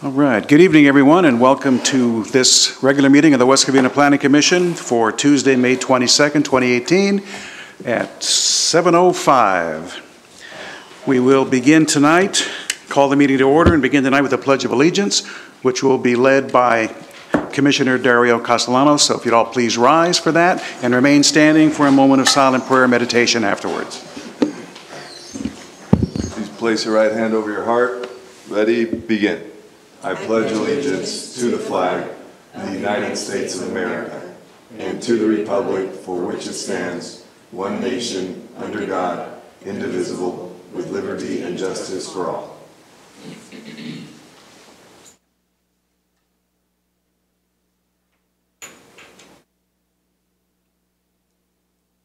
All right. Good evening, everyone, and welcome to this regular meeting of the West Covina Planning Commission for Tuesday, May 22nd, 2018 at 7:05. We will begin tonight, call the meeting to order, and begin tonight with the Pledge of Allegiance, which will be led by Commissioner Dario Castellanos. So if you'd all please rise for that and remain standing for a moment of silent prayer and meditation afterwards. Please place your right hand over your heart. Ready, begin. I pledge allegiance to the flag of the United States of America and to the republic for which it stands, one nation, under God, indivisible, with liberty and justice for all.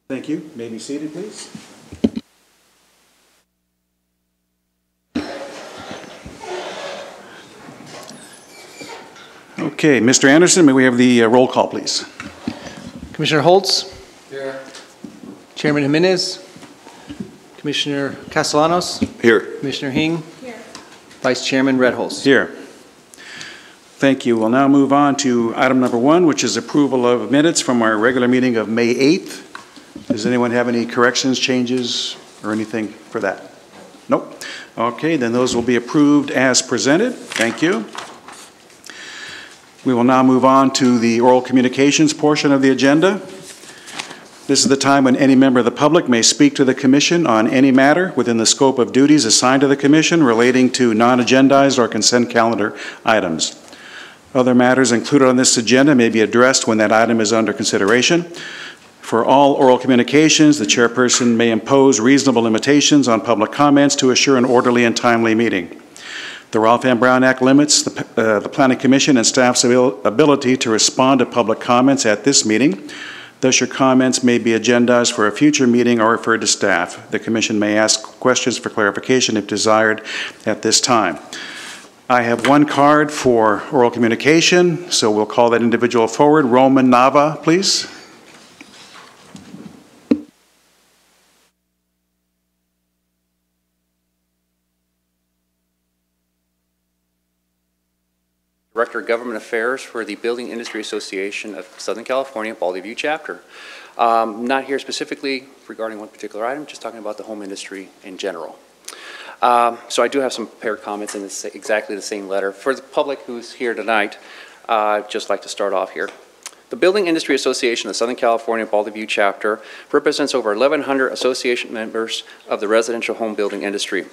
Thank you. May be seated, please. Okay, Mr. Anderson, may we have the roll call, please? Commissioner Holtz? Here. Chairman Jimenez? Commissioner Castellanos? Here. Commissioner Hing? Here. Vice Chairman Redholz? Here. Thank you. We'll now move on to item number 1, which is approval of minutes from our regular meeting of May 8th. Does anyone have any corrections, changes, or anything for that? Nope. Okay, then those will be approved as presented. Thank you. We will now move on to the oral communications portion of the agenda. This is the time when any member of the public may speak to the Commission on any matter within the scope of duties assigned to the Commission relating to non-agendized or consent calendar items. Other matters included on this agenda may be addressed when that item is under consideration. For all oral communications, the chairperson may impose reasonable limitations on public comments to assure an orderly and timely meeting. The Ralph M. Brown Act limits the Planning Commission and staff's ability to respond to public comments at this meeting. Thus, your comments may be agendized for a future meeting or referred to staff. The Commission may ask questions for clarification if desired at this time. I have one card for oral communication, so we'll call that individual forward. Roman Nava, please. Director of Government Affairs for the Building Industry Association of Southern California, Baldy View Chapter. Not here specifically regarding one particular item, just talking about the home industry in general. So I do have some prepared comments in this, exactly the same letter. For the public who's here tonight, I'd just like to start off here. The Building Industry Association of Southern California, Baldy View Chapter represents over 1,100 association members of the residential home building industry.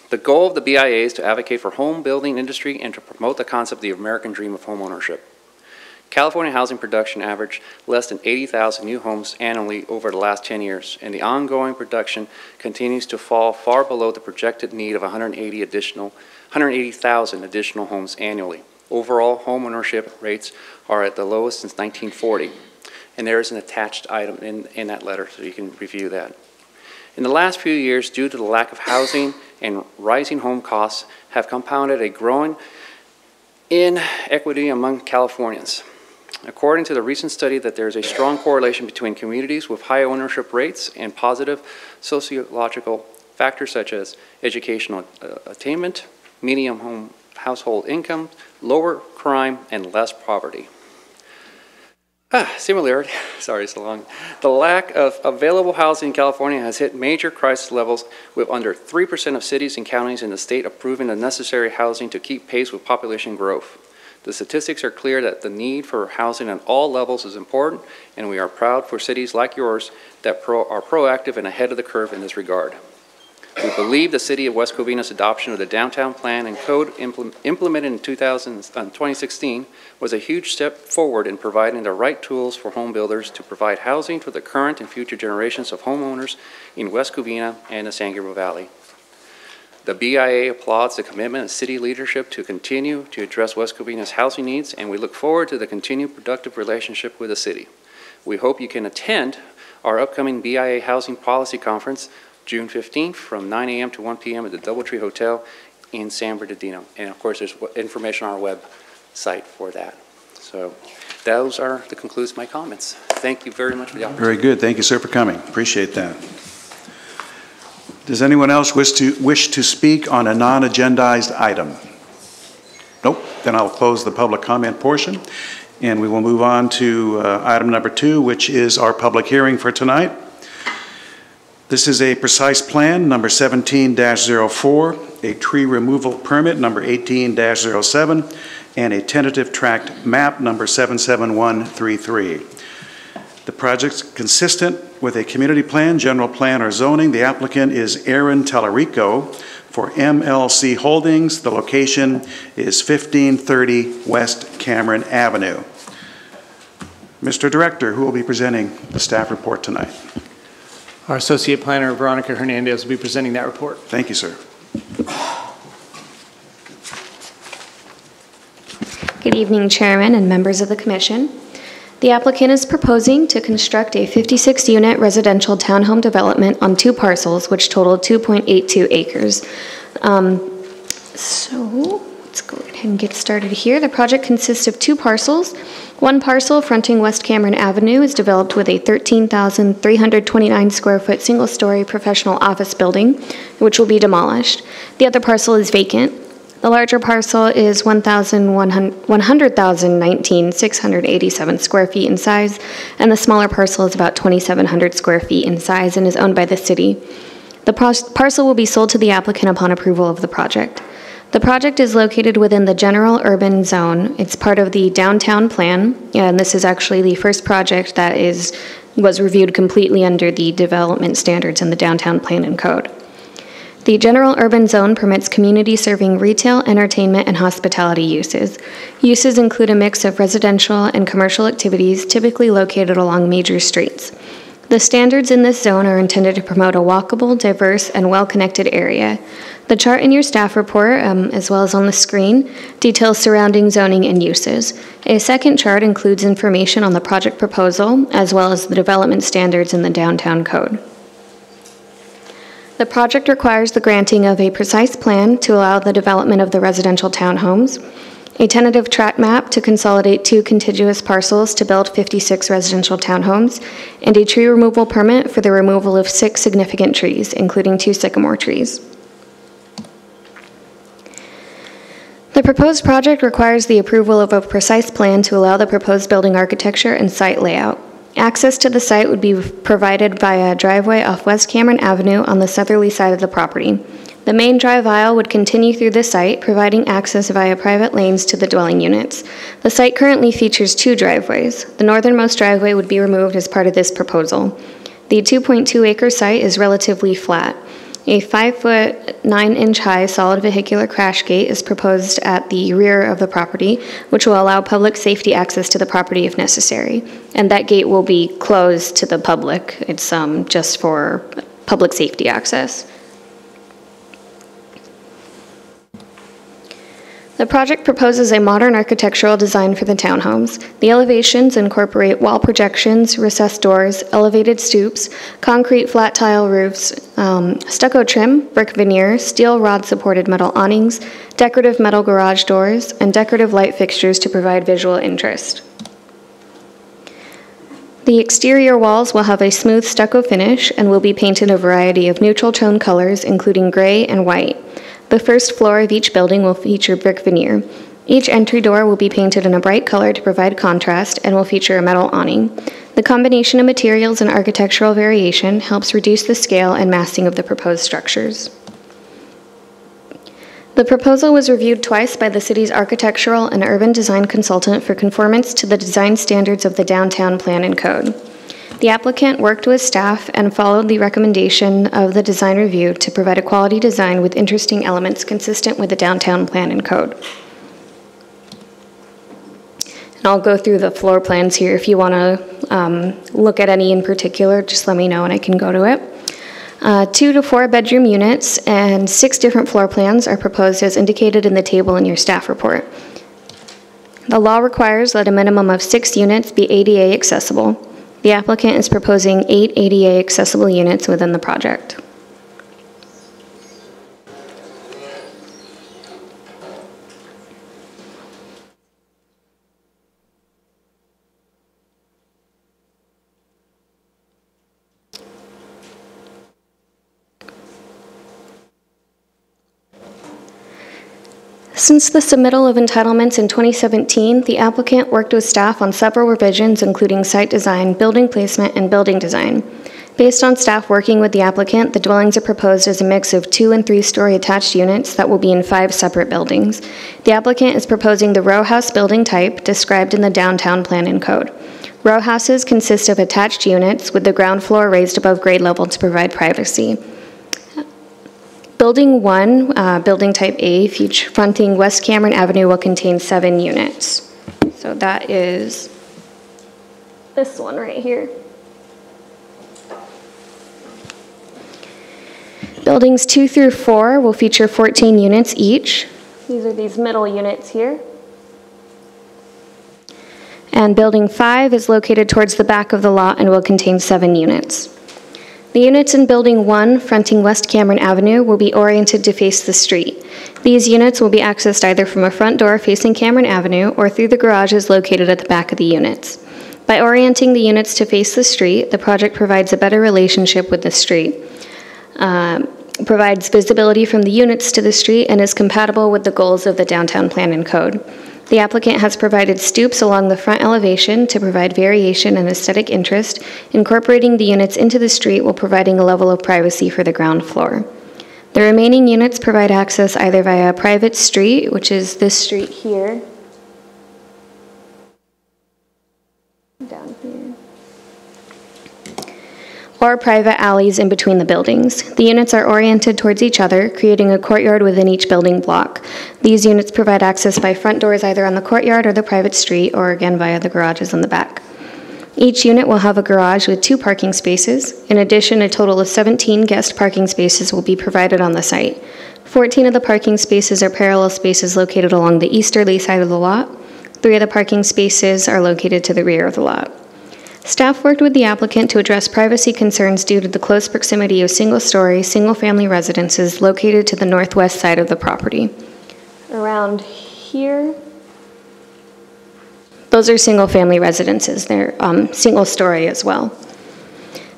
The goal of the BIA is to advocate for home building industry and to promote the concept of the American dream of homeownership. California housing production averaged less than 80,000 new homes annually over the last 10 years, and the ongoing production continues to fall far below the projected need of 180,000 additional homes annually. Overall, home ownership rates are at the lowest since 1940, and there is an attached item in that letter, so you can review that. In the last few years, due to the lack of housing and rising home costs, have compounded a growing inequity among Californians. According to the recent study that there is a strong correlation between communities with high ownership rates and positive sociological factors such as educational attainment, median home household income, lower crime, and less poverty. Similarly, sorry, so long. The lack of available housing in California has hit major crisis levels, with under 3% of cities and counties in the state approving the necessary housing to keep pace with population growth. The statistics are clear that the need for housing on all levels is important, and we are proud for cities like yours that are proactive and ahead of the curve in this regard. We believe the City of West Covina's adoption of the Downtown Plan and Code implemented in 2016 was a huge step forward in providing the right tools for home builders to provide housing for the current and future generations of homeowners in West Covina and the San Gabriel Valley. The BIA applauds the commitment of city leadership to continue to address West Covina's housing needs, and we look forward to the continued productive relationship with the city. We hope you can attend our upcoming BIA Housing Policy Conference June 15th from 9 a.m. to 1 p.m. at the Doubletree Hotel in San Bernardino. And of course, there's information on our website for that. So those are the concludes of my comments. Thank you very much for the opportunity. Very good. Thank you, sir, for coming. Appreciate that. Does anyone else wish to speak on a non-agendized item? Nope. Then I'll close the public comment portion, and we will move on to item number 2, which is our public hearing for tonight. This is a precise plan, number 17-04, a tree removal permit, number 18-07, and a tentative tract map, number 77133. The project's consistent with a community plan, general plan, or zoning. The applicant is Aaron Tallarico for MLC Holdings. The location is 1530 West Cameron Avenue. Mr. Director, who will be presenting the staff report tonight? Our Associate Planner, Veronica Hernandez, will be presenting that report. Thank you, sir. Good evening, Chairman and members of the Commission. The applicant is proposing to construct a 56-unit residential townhome development on 2 parcels, which total 2.82 acres. So let's go ahead and get started here. The project consists of 2 parcels. One parcel fronting West Cameron Avenue is developed with a 13,329 square foot single-story professional office building, which will be demolished. The other parcel is vacant. The larger parcel is 100,019,687 square feet in size, and the smaller parcel is about 2,700 square feet in size and is owned by the city. The parcel will be sold to the applicant upon approval of the project. The project is located within the general urban zone. It's part of the downtown plan, and this is actually the first project that was reviewed completely under the development standards in the downtown plan and code. The general urban zone permits community serving retail, entertainment, and hospitality uses. Uses include a mix of residential and commercial activities typically located along major streets. The standards in this zone are intended to promote a walkable, diverse, and well-connected area. The chart in your staff report, as well as on the screen, details surrounding zoning and uses. A second chart includes information on the project proposal, as well as the development standards in the downtown code. The project requires the granting of a precise plan to allow the development of the residential townhomes, a tentative tract map to consolidate 2 contiguous parcels to build 56 residential townhomes, and a tree removal permit for the removal of 6 significant trees, including 2 sycamore trees. The proposed project requires the approval of a precise plan to allow the proposed building architecture and site layout. Access to the site would be provided via a driveway off West Cameron Avenue on the southerly side of the property. The main drive aisle would continue through the site, providing access via private lanes to the dwelling units. The site currently features 2 driveways. The northernmost driveway would be removed as part of this proposal. The 2.2-acre site is relatively flat. A 5-foot, 9-inch high solid vehicular crash gate is proposed at the rear of the property, which will allow public safety access to the property if necessary. And that gate will be closed to the public. It's just for public safety access. The project proposes a modern architectural design for the townhomes. The elevations incorporate wall projections, recessed doors, elevated stoops, concrete flat tile roofs, stucco trim, brick veneer, steel rod-supported metal awnings, decorative metal garage doors, and decorative light fixtures to provide visual interest. The exterior walls will have a smooth stucco finish and will be painted a variety of neutral tone colors, including gray and white. The first floor of each building will feature brick veneer. Each entry door will be painted in a bright color to provide contrast and will feature a metal awning. The combination of materials and architectural variation helps reduce the scale and massing of the proposed structures. The proposal was reviewed twice by the city's architectural and urban design consultant for conformance to the design standards of the downtown plan and code. The applicant worked with staff and followed the recommendation of the design review to provide a quality design with interesting elements consistent with the downtown plan and code. And I'll go through the floor plans here. If you want to look at any in particular, just let me know and I can go to it. 2 to 4 bedroom units and 6 different floor plans are proposed as indicated in the table in your staff report. The law requires that a minimum of 6 units be ADA accessible. The applicant is proposing 8 ADA accessible units within the project. Since the submittal of entitlements in 2017, the applicant worked with staff on several revisions, including site design, building placement, and building design. Based on staff working with the applicant, the dwellings are proposed as a mix of 2- and 3-story attached units that will be in 5 separate buildings. The applicant is proposing the row house building type described in the downtown plan and code. Row houses consist of attached units with the ground floor raised above grade level to provide privacy. Building 1, building type A, fronting West Cameron Avenue, will contain 7 units. So that is this one right here. Buildings 2 through 4 will feature 14 units each. These are these middle units here. And building 5 is located towards the back of the lot and will contain 7 units. The units in building 1, fronting West Cameron Avenue, will be oriented to face the street. These units will be accessed either from a front door facing Cameron Avenue or through the garages located at the back of the units. By orienting the units to face the street, the project provides a better relationship with the street, provides visibility from the units to the street, and is compatible with the goals of the downtown plan and code. The applicant has provided stoops along the front elevation to provide variation and aesthetic interest, incorporating the units into the street while providing a level of privacy for the ground floor. The remaining units provide access either via a private street, which is this street here, down here, or private alleys in between the buildings. The units are oriented towards each other, creating a courtyard within each building block. These units provide access by front doors either on the courtyard or the private street, or again via the garages in the back. Each unit will have a garage with 2 parking spaces. In addition, a total of 17 guest parking spaces will be provided on the site. 14 of the parking spaces are parallel spaces located along the easterly side of the lot. 3 of the parking spaces are located to the rear of the lot. Staff worked with the applicant to address privacy concerns due to the close proximity of single-story, single-family residences located to the northwest side of the property. Around here, those are single-family residences. They're single-story as well.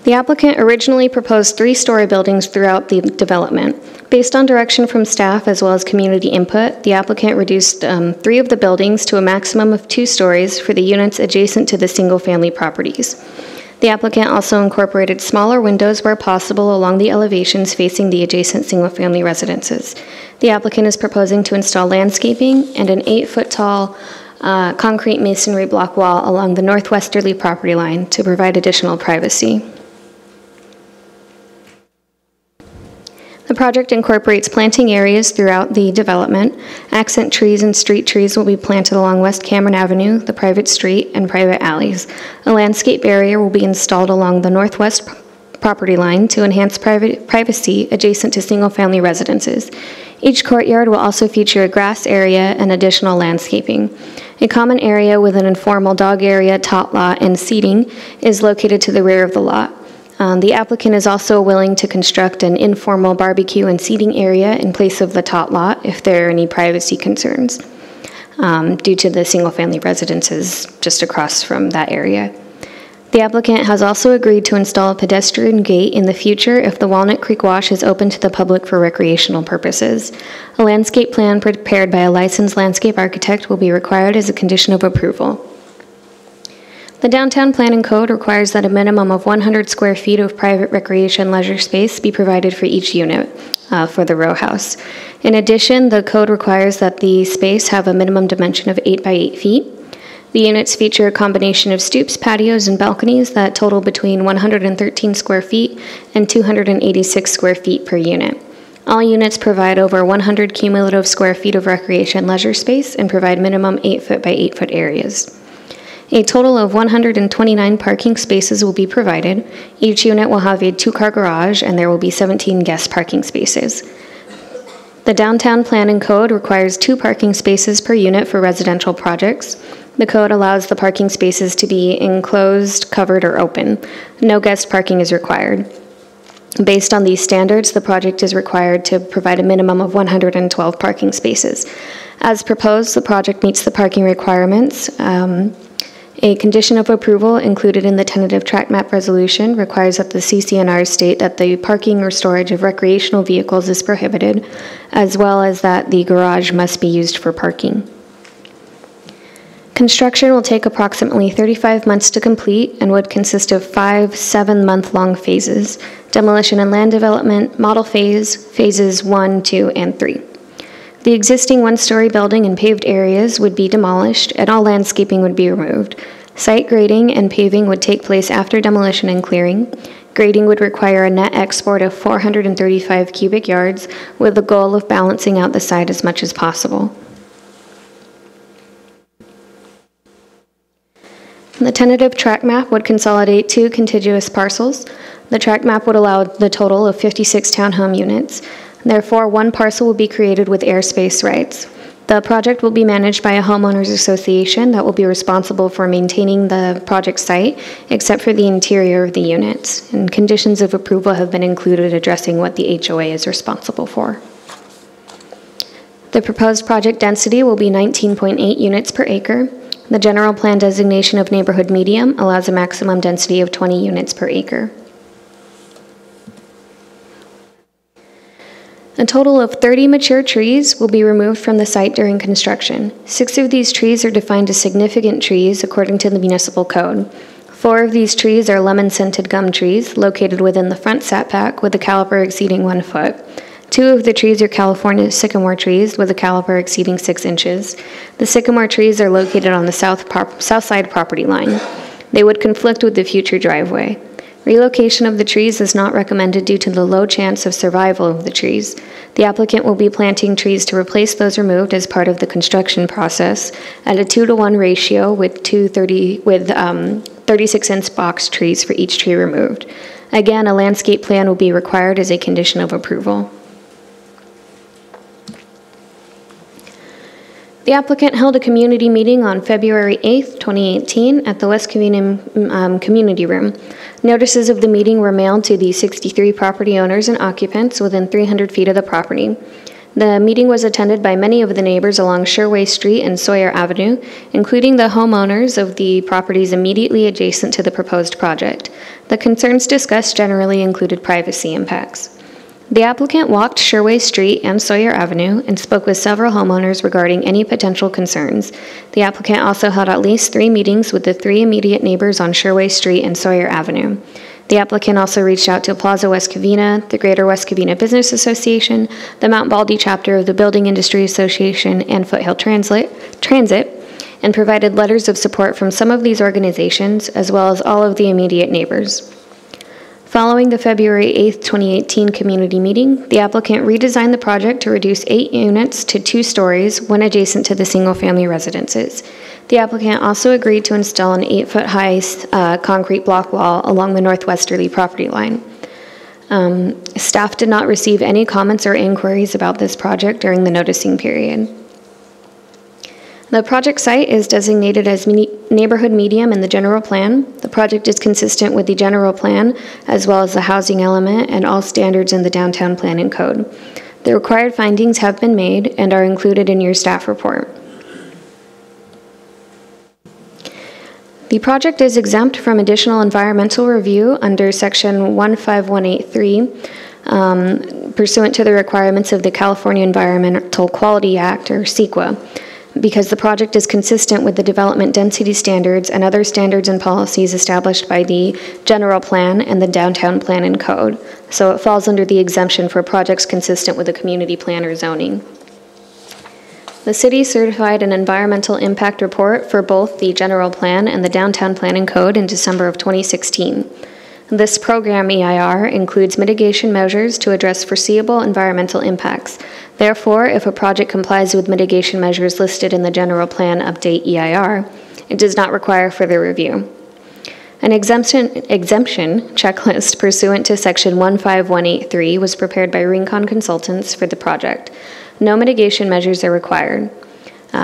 The applicant originally proposed 3-story buildings throughout the development. Based on direction from staff as well as community input, the applicant reduced 3 of the buildings to a maximum of 2 stories for the units adjacent to the single-family properties. The applicant also incorporated smaller windows where possible along the elevations facing the adjacent single-family residences. The applicant is proposing to install landscaping and an 8-foot-tall concrete masonry block wall along the northwesterly property line to provide additional privacy. The project incorporates planting areas throughout the development. Accent trees and street trees will be planted along West Cameron Avenue, the private street, and private alleys. A landscape barrier will be installed along the northwest property line to enhance privacy adjacent to single-family residences. Each courtyard will also feature a grass area and additional landscaping. A common area with an informal dog area, tot lot, and seating is located to the rear of the lot. The applicant is also willing to construct an informal barbecue and seating area in place of the tot lot if there are any privacy concerns due to the single-family residences just across from that area. The applicant has also agreed to install a pedestrian gate in the future if the Walnut Creek Wash is open to the public for recreational purposes. A landscape plan prepared by a licensed landscape architect will be required as a condition of approval. The Downtown Plan and Code requires that a minimum of 100 square feet of private recreation leisure space be provided for each unit for the row house. In addition, the code requires that the space have a minimum dimension of 8 by 8 feet. The units feature a combination of stoops, patios, and balconies that total between 113 square feet and 286 square feet per unit. All units provide over 100 cumulative square feet of recreation leisure space and provide minimum 8-foot by 8-foot areas. A total of 129 parking spaces will be provided. Each unit will have a 2-car garage, and there will be 17 guest parking spaces. The Downtown Plan and Code requires 2 parking spaces per unit for residential projects. The code allows the parking spaces to be enclosed, covered, or open. No guest parking is required. Based on these standards, the project is required to provide a minimum of 112 parking spaces. As proposed, the project meets the parking requirements A condition of approval included in the tentative track map resolution requires that the CCNR state that the parking or storage of recreational vehicles is prohibited, as well as that the garage must be used for parking. Construction will take approximately 35 months to complete and would consist of 5 7-month-long phases: demolition and land development, model phase, phases 1, 2, and 3. The existing one-story building and paved areas would be demolished, and all landscaping would be removed. Site grading and paving would take place after demolition and clearing. Grading would require a net export of 435 cubic yards, with the goal of balancing out the site as much as possible. The tentative tract map would consolidate 2 contiguous parcels. The tract map would allow the total of 56 townhome units. Therefore, 1 parcel will be created with airspace rights. The project will be managed by a homeowners association that will be responsible for maintaining the project site, except for the interior of the units. And conditions of approval have been included addressing what the HOA is responsible for. The proposed project density will be 19.8 units per acre. The general plan designation of neighborhood medium allows a maximum density of 20 units per acre. A total of 30 mature trees will be removed from the site during construction. 6 of these trees are defined as significant trees according to the municipal code. 4 of these trees are lemon-scented gum trees located within the front setback with a caliber exceeding 1 foot. 2 of the trees are California sycamore trees with a caliber exceeding 6 inches. The sycamore trees are located on the south side property line. They would conflict with the future driveway. Relocation of the trees is not recommended due to the low chance of survival of the trees. The applicant will be planting trees to replace those removed as part of the construction process at a 2-to-1 ratio with 36-inch box trees for each tree removed. Again, a landscape plan will be required as a condition of approval. The applicant held a community meeting on February 8th, 2018 at the West Covina Community Room. Notices of the meeting were mailed to the 63 property owners and occupants within 300 feet of the property. The meeting was attended by many of the neighbors along Sherway Street and Sawyer Avenue, including the homeowners of the properties immediately adjacent to the proposed project. The concerns discussed generally included privacy impacts. The applicant walked Sherway Street and Sawyer Avenue and spoke with several homeowners regarding any potential concerns. The applicant also held at least 3 meetings with the 3 immediate neighbors on Sherway Street and Sawyer Avenue. The applicant also reached out to Plaza West Covina, the Greater West Covina Business Association, the Mount Baldy chapter of the Building Industry Association, and Foothill Transit, and provided letters of support from some of these organizations, as well as all of the immediate neighbors. Following the February 8th, 2018 community meeting, the applicant redesigned the project to reduce 8 units to 2 stories when adjacent to the single-family residences. The applicant also agreed to install an 8-foot-high concrete block wall along the northwesterly property line. Staff did not receive any comments or inquiries about this project during the noticing period. The project site is designated as neighborhood medium in the general plan. The project is consistent with the general plan, as well as the housing element and all standards in the downtown planning code. The required findings have been made and are included in your staff report. The project is exempt from additional environmental review under section 15183, pursuant to the requirements of the California Environmental Quality Act, or CEQA, because the project is consistent with the development density standards and other standards and policies established by the general plan and the downtown plan and code. So it falls under the exemption for projects consistent with the community plan or zoning. The city certified an environmental impact report for both the general plan and the downtown plan and code in December of 2016. This program EIR includes mitigation measures to address foreseeable environmental impacts. Therefore, if a project complies with mitigation measures listed in the general plan update EIR, it does not require further review. An exemption checklist pursuant to section 15183 was prepared by Rincon Consultants for the project. No mitigation measures are required.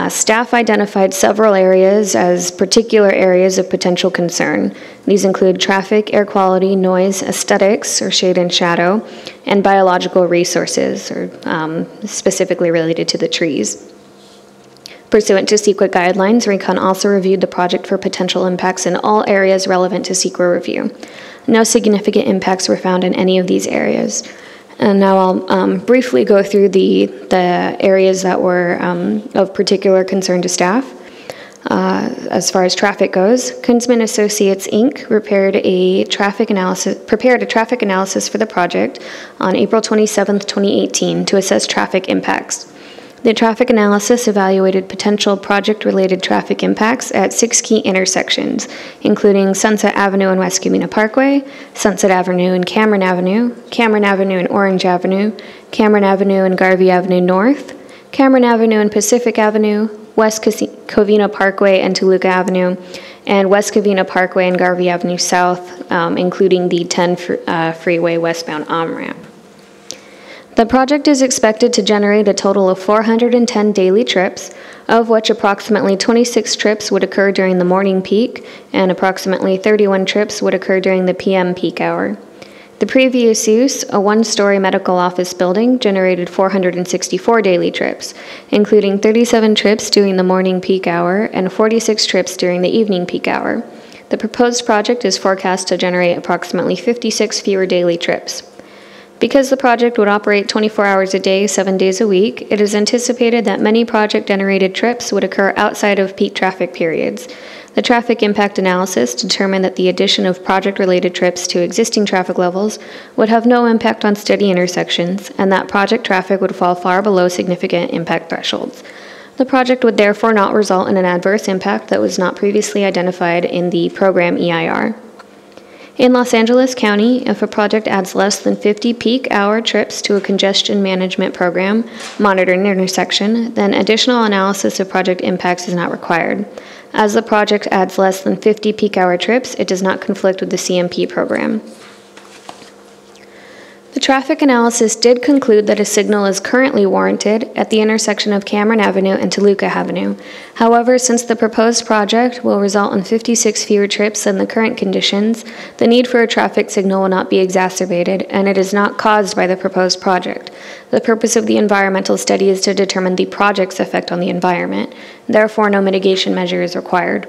Staff identified several areas as particular areas of potential concern. These include traffic, air quality, noise, aesthetics, or shade and shadow, and biological resources, or specifically related to the trees. Pursuant to CEQA guidelines, Rincon also reviewed the project for potential impacts in all areas relevant to CEQA review. No significant impacts were found in any of these areas. And now I'll briefly go through the areas that were of particular concern to staff. As far as traffic goes, Kunzman Associates, Inc. prepared a traffic analysis for the project on April 27, 2018 to assess traffic impacts. The traffic analysis evaluated potential project-related traffic impacts at 6 key intersections, including Sunset Avenue and West Covina Parkway, Sunset Avenue and Cameron Avenue and Orange Avenue, Cameron Avenue and Garvey Avenue North, Cameron Avenue and Pacific Avenue, West Covina Parkway and Toluca Avenue, and West Covina Parkway and Garvey Avenue South, including the 10 freeway westbound on-ramp. The project is expected to generate a total of 410 daily trips, of which approximately 26 trips would occur during the morning peak and approximately 31 trips would occur during the PM peak hour. The previous use, a one-story medical office building, generated 464 daily trips, including 37 trips during the morning peak hour and 46 trips during the evening peak hour. The proposed project is forecast to generate approximately 56 fewer daily trips. Because the project would operate 24 hours a day, 7 days a week, it is anticipated that many project-generated trips would occur outside of peak traffic periods. The traffic impact analysis determined that the addition of project-related trips to existing traffic levels would have no impact on steady intersections, and that project traffic would fall far below significant impact thresholds. The project would therefore not result in an adverse impact that was not previously identified in the program EIR. In Los Angeles County, if a project adds less than 50 peak hour trips to a congestion management program monitored intersection, then additional analysis of project impacts is not required. As the project adds less than 50 peak hour trips, it does not conflict with the CMP program. The traffic analysis did conclude that a signal is currently warranted at the intersection of Cameron Avenue and Toluca Avenue. However, since the proposed project will result in 56 fewer trips than the current conditions, the need for a traffic signal will not be exacerbated, and it is not caused by the proposed project. The purpose of the environmental study is to determine the project's effect on the environment. Therefore, no mitigation measure is required.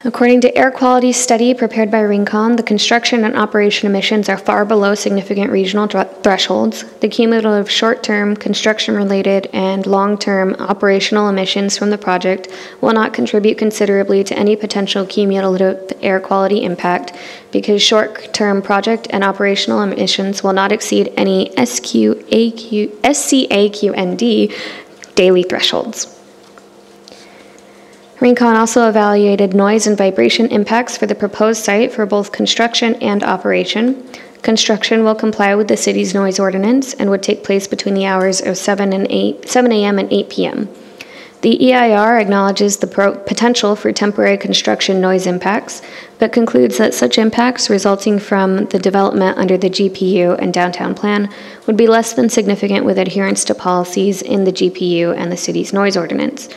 According to air quality study prepared by Rincon, the construction and operation emissions are far below significant regional thresholds. The cumulative short-term construction-related and long-term operational emissions from the project will not contribute considerably to any potential cumulative air quality impact because short-term project and operational emissions will not exceed any SCAQND daily thresholds. Rincon also evaluated noise and vibration impacts for the proposed site for both construction and operation. Construction will comply with the city's noise ordinance and would take place between the hours of 7 a.m. and 8 p.m. The EIR acknowledges the potential for temporary construction noise impacts, but concludes that such impacts resulting from the development under the GPU and downtown plan would be less than significant with adherence to policies in the GPU and the city's noise ordinance.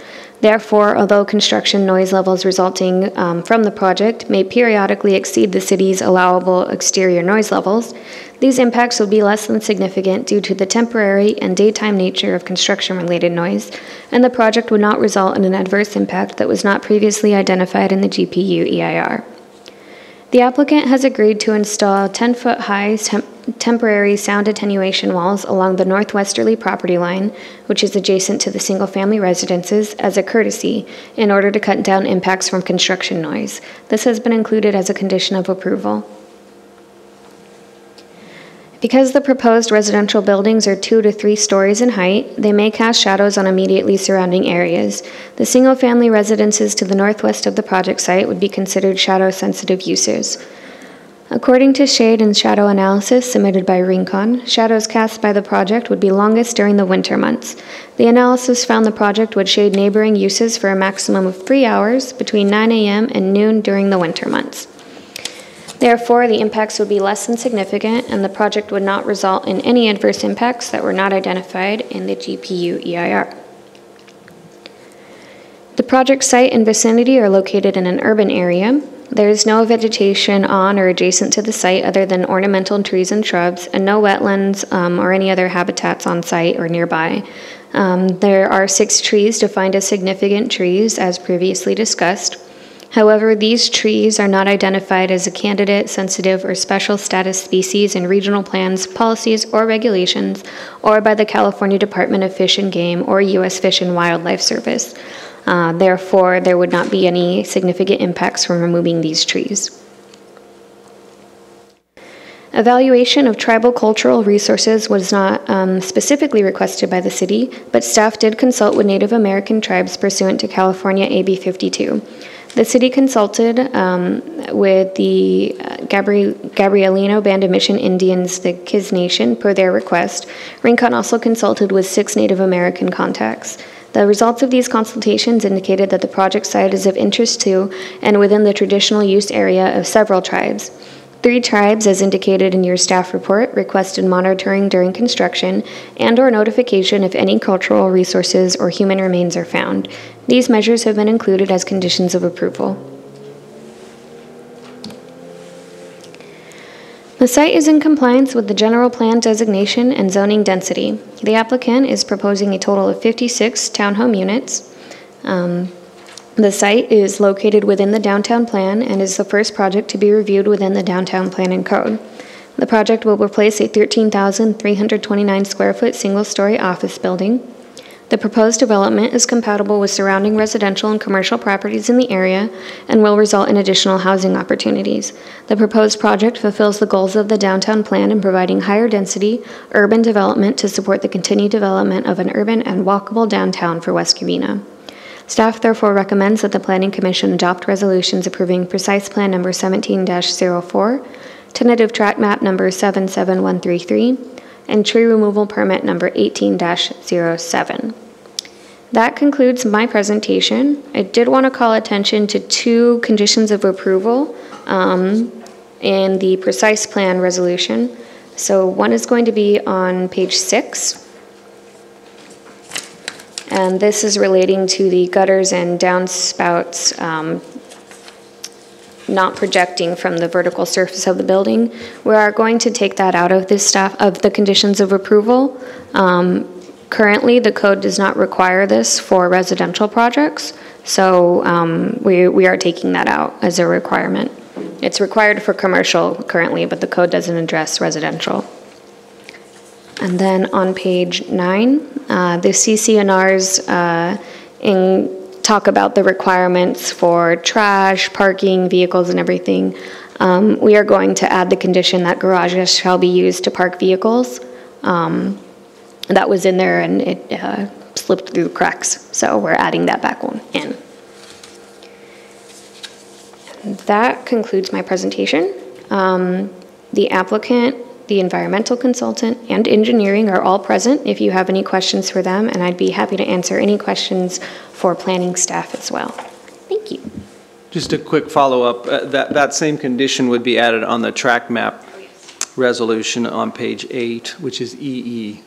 Therefore, although construction noise levels resulting from the project may periodically exceed the city's allowable exterior noise levels, these impacts will be less than significant due to the temporary and daytime nature of construction-related noise, and the project would not result in an adverse impact that was not previously identified in the GPU EIR. The applicant has agreed to install 10-foot-high temporary sound attenuation walls along the northwesterly property line, which is adjacent to the single-family residences, as a courtesy in order to cut down impacts from construction noise. This has been included as a condition of approval. Because the proposed residential buildings are 2 to 3 stories in height, they may cast shadows on immediately surrounding areas. The single-family residences to the northwest of the project site would be considered shadow-sensitive uses. According to shade and shadow analysis submitted by Rincon, shadows cast by the project would be longest during the winter months. The analysis found the project would shade neighboring uses for a maximum of 3 hours between 9 a.m. and noon during the winter months. Therefore, the impacts would be less than significant, and the project would not result in any adverse impacts that were not identified in the GPU EIR. The project site and vicinity are located in an urban area. There is no vegetation on or adjacent to the site other than ornamental trees and shrubs, and no wetlands or any other habitats on site or nearby. There are 6 trees defined as significant trees, as previously discussed. However, these trees are not identified as a candidate, sensitive, or special status species in regional plans, policies, or regulations, or by the California Department of Fish and Game or U.S. Fish and Wildlife Service. Therefore, there would not be any significant impacts from removing these trees. Evaluation of tribal cultural resources was not specifically requested by the city, but staff did consult with Native American tribes pursuant to California AB 52. The city consulted with the Gabrielino Band of Mission Indians, the Kiz Nation, per their request. Rincon also consulted with 6 Native American contacts. The results of these consultations indicated that the project site is of interest to and within the traditional use area of several tribes. 3 tribes, as indicated in your staff report, requested monitoring during construction and/or notification if any cultural resources or human remains are found. These measures have been included as conditions of approval. The site is in compliance with the general plan designation and zoning density. The applicant is proposing a total of 56 townhome units. The site is located within the downtown plan and is the first project to be reviewed within the downtown plan and code. The project will replace a 13,329 square foot single-story office building. The proposed development is compatible with surrounding residential and commercial properties in the area and will result in additional housing opportunities. The proposed project fulfills the goals of the downtown plan in providing higher density urban development to support the continued development of an urban and walkable downtown for West Covina. Staff therefore recommends that the Planning Commission adopt resolutions approving precise plan number 17-04, tentative track map number 77133, and tree removal permit number 18-07. That concludes my presentation. I did want to call attention to 2 conditions of approval in the precise plan resolution. So one is going to be on page 6. And this is relating to the gutters and downspouts not projecting from the vertical surface of the building. We are going to take that out of the conditions of approval. Currently, the code does not require this for residential projects, so we are taking that out as a requirement. It's required for commercial currently, but the code doesn't address residential. And then on page 9, the CCNRs talk about the requirements for trash, parking, vehicles, and everything. We are going to add the condition that garages shall be used to park vehicles. That was in there and it slipped through the cracks, so we're adding that back on in. And that concludes my presentation. The applicant, the environmental consultant, and engineering are all present if you have any questions for them, and I'd be happy to answer any questions for planning staff as well. Thank you. Just a quick follow-up. That same condition would be added on the track map resolution on page 8, which is EE.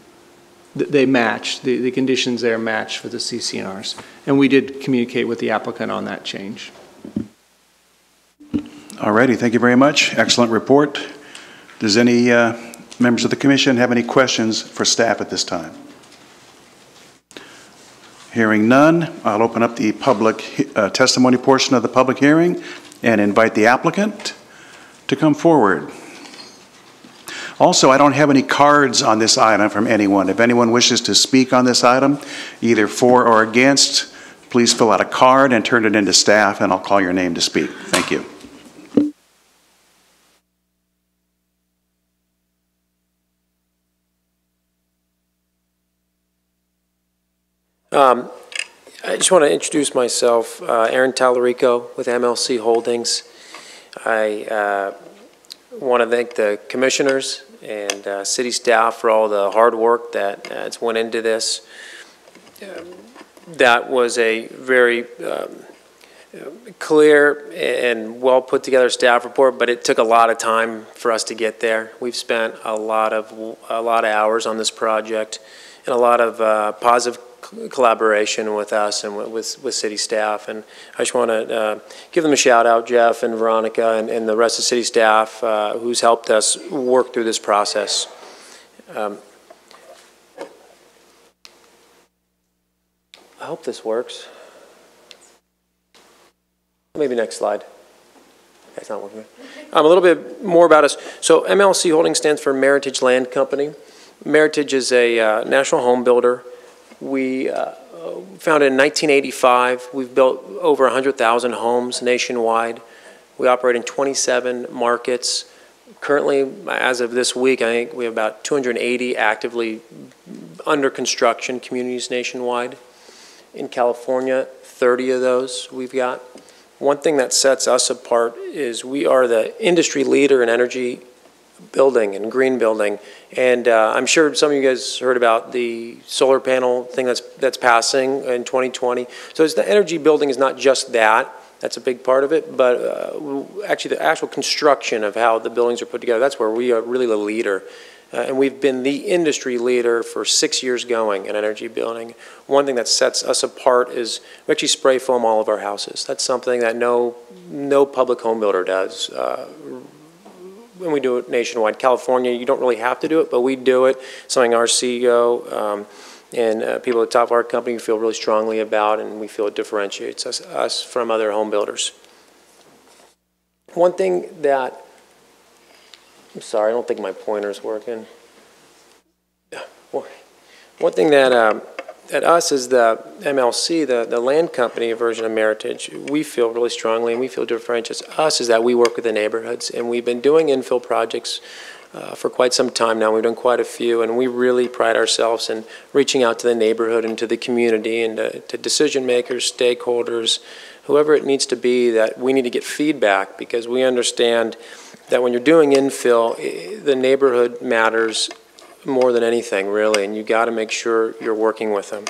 They match, the conditions there match for the CCNRs. And we did communicate with the applicant on that change. All righty, thank you very much. Excellent report. Does any members of the commission have any questions for staff at this time? Hearing none, I'll open up the public testimony portion of the public hearing and invite the applicant to come forward. Also, I don't have any cards on this item from anyone. If anyone wishes to speak on this item, either for or against, please fill out a card and turn it into staff, and I'll call your name to speak. Thank you. I just want to introduce myself, Aaron Tallarico with MLC Holdings. I want to thank the commissioners and city staff for all the hard work that went into this. That was a very clear and well put together staff report, but it took a lot of time for us to get there. We've spent a lot of hours on this project and a lot of positive collaboration with us and with city staff, and I just want to give them a shout out, Jeff and Veronica and the rest of city staff who's helped us work through this process. I hope this works. Maybe next slide. That's not working. A little bit more about us. So MLC Holdings stands for Meritage Land Company. Meritage is a national home builder. We founded in 1985. We've built over 100,000 homes nationwide. We operate in 27 markets. Currently, as of this week, I think we have about 280 actively under construction communities nationwide. In California, 30 of those we've got. One thing that sets us apart is we are the industry leader in energy building and green building. And I'm sure some of you guys heard about the solar panel thing that's passing in 2020. So the energy building is not just that. That's a big part of it. But actually the actual construction of how the buildings are put together, that's where we are really the leader. And we've been the industry leader for 6 years going in energy building. One thing that sets us apart is we actually spray foam all of our houses. That's something that no public home builder does. And we do it nationwide. California, you don't really have to do it, but we do it. Something our CEO and people at the top of our company feel really strongly about, and we feel it differentiates us from other home builders. One thing that I'm sorry, I don't think my pointer's working. One thing that at us is the MLC, the land company version of Meritage, we feel really strongly and we feel differentiates us is that we work with the neighborhoods, and we've been doing infill projects for quite some time now. We've done quite a few, and we really pride ourselves in reaching out to the neighborhood and to the community and to decision makers, stakeholders, whoever it needs to be, that we need to get feedback, because we understand that when you're doing infill, the neighborhood matters more than anything, really, and you got to make sure you're working with them.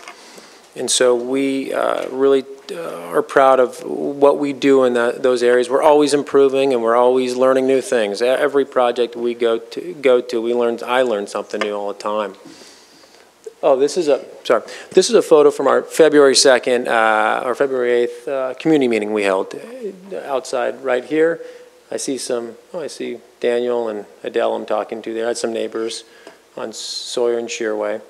And so we really are proud of what we do in those areas. We're always improving, and we're always learning new things. Every project we go to, I learn something new all the time. Oh, this is a photo from our February 2nd or February 8th community meeting we held outside right here. I see Daniel and Adele I'm talking to there. I had some neighbors on Sawyer and Shearway.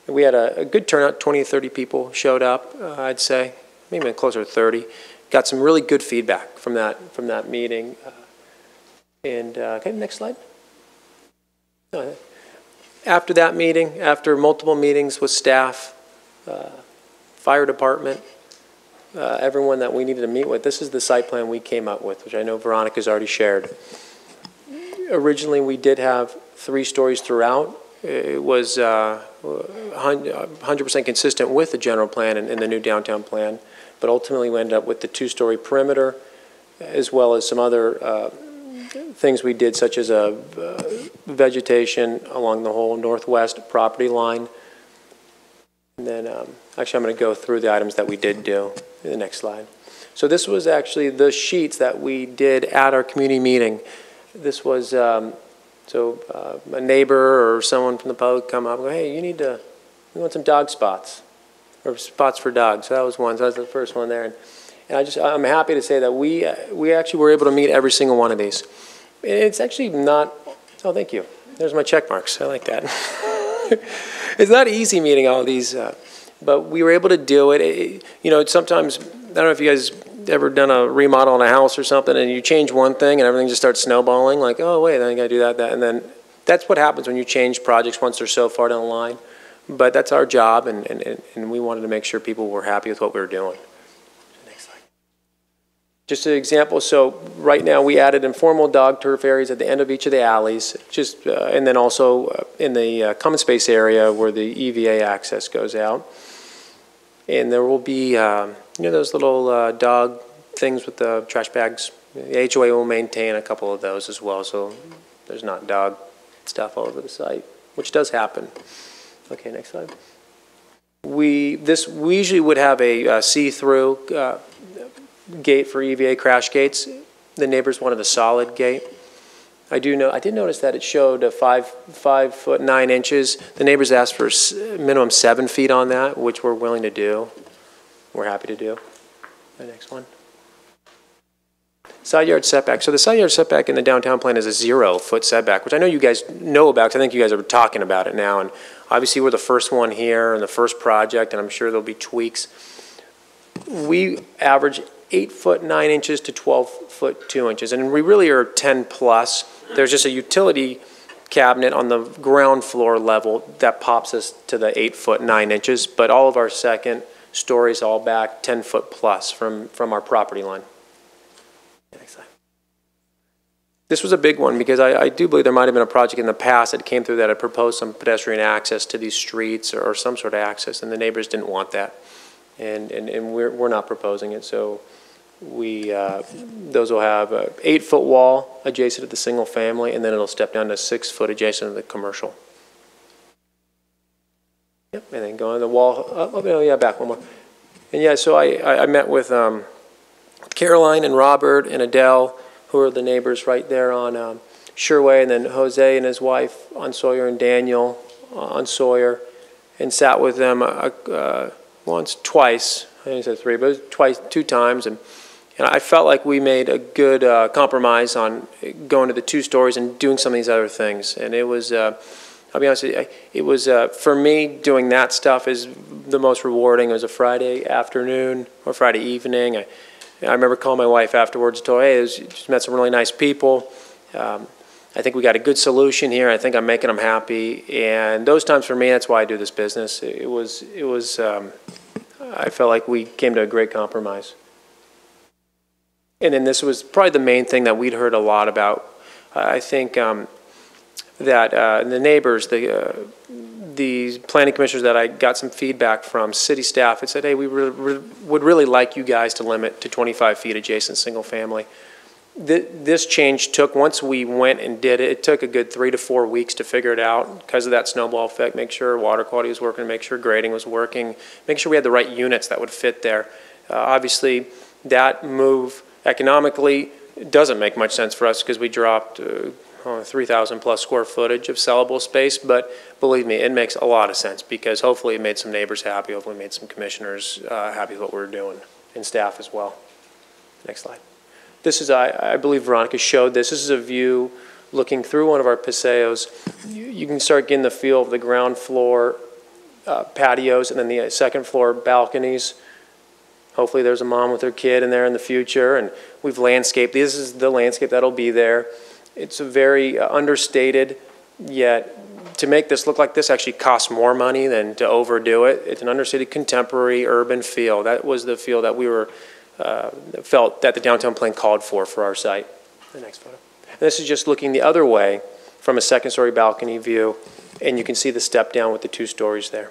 We had a good turnout, 20 to 30 people showed up, I'd say, maybe closer to 30. Got some really good feedback from that meeting. Okay, next slide. After that meeting, after multiple meetings with staff, fire department, everyone that we needed to meet with, this is the site plan we came up with, which I know Veronica's already shared. Originally, we did have 3 stories throughout. It was 100% consistent with the general plan and the new downtown plan, but ultimately we ended up with the 2-story perimeter, as well as some other things we did, such as vegetation along the whole northwest property line. And then, actually, I'm going to go through the items that we did do in the next slide. So this was actually the sheets that we did at our community meeting. This was, a neighbor or someone from the public come up and go, hey, we want some dog spots, or spots for dogs. So that was one, so that was the first one there. And I'm happy to say that we actually were able to meet every single one of these. It's actually not, oh, thank you. There's my check marks, I like that. It's not easy meeting all of these, but we were able to do it. Sometimes, I don't know if you guys ever done a remodel on a house or something, and you change one thing and everything just starts snowballing, like, oh, wait, then I got to do that. And then that's what happens when you change projects once they're so far down the line. But that's our job, and we wanted to make sure people were happy with what we were doing. Next slide. Just an example, so right now we added informal dog turf areas at the end of each of the alleys, and then also in the common space area where the EVA access goes out. And there will be, those little dog things with the trash bags. The HOA will maintain a couple of those as well, so there's not dog stuff all over the site, which does happen. Okay, next slide. We usually would have a see-through gate for EVA crash gates. The neighbors wanted a solid gate. I did notice that it showed 5 foot 9 inches. The neighbors asked for minimum 7 feet on that, which we're willing to do. We're happy to do. The next one. Side yard setback. So the side yard setback in the downtown plan is a 0-foot setback, which I know you guys know about because I think you guys are talking about it now. And obviously we're the first one here and the first project, and I'm sure there'll be tweaks. We average 8 foot 9 inches to 12 foot 2 inches, and we really are 10 plus. There's just a utility cabinet on the ground floor level that pops us to the 8 foot 9 inches, but all of our second stories all back 10 foot plus from our property line. Next slide. This was a big one because I do believe there might have been a project in the past that came through that had proposed some pedestrian access to these streets or some sort of access, and the neighbors didn't want that. And we're not proposing it, so those will have an 8 foot wall adjacent to the single family, and then it'll step down to 6 foot adjacent to the commercial. Yep, and then go on the wall, oh yeah, back one more. And yeah, so I met with Caroline and Robert and Adele, who are the neighbors right there on Sherway, and then Jose and his wife on Sawyer, and Daniel on Sawyer, and sat with them twice, I think I said 3, but it was 2 times, and I felt like we made a good compromise on going to the 2 stories and doing some of these other things. And it was, I'll be honest with you, it was, for me, doing that stuff is the most rewarding. It was a Friday afternoon or Friday evening. I remember calling my wife afterwards and told her, hey, just met some really nice people. I think we got a good solution here. I think I'm making them happy. And those times for me, that's why I do this business. It was I felt like we came to a great compromise. And then this was probably the main thing that we'd heard a lot about. I think that the neighbors, the planning commissioners that I got some feedback from, city staff had said, hey, we would really like you guys to limit to 25 feet adjacent single family. This change took, once we went and did it, it took a good 3 to 4 weeks to figure it out because of that snowball effect, make sure water quality was working, make sure grading was working, make sure we had the right units that would fit there. Obviously, that move economically doesn't make much sense for us because we dropped 3,000 plus square footage of sellable space, but believe me, it makes a lot of sense because hopefully it made some neighbors happy, hopefully it made some commissioners happy with what we're doing, and staff as well. Next slide. This is, I believe Veronica showed this. This is a view looking through one of our paseos. You can start getting the feel of the ground floor patios and then the second floor balconies. Hopefully there's a mom with her kid in there in the future, and we've landscaped. This is the landscape that'll be there. It's a very understated, yet to make this look like this actually costs more money than to overdo it. It's an understated contemporary urban feel. That was the feel that we were felt that the downtown plan called for our site. The next photo. And this is just looking the other way from a second story balcony view, and you can see the step down with the 2 stories there.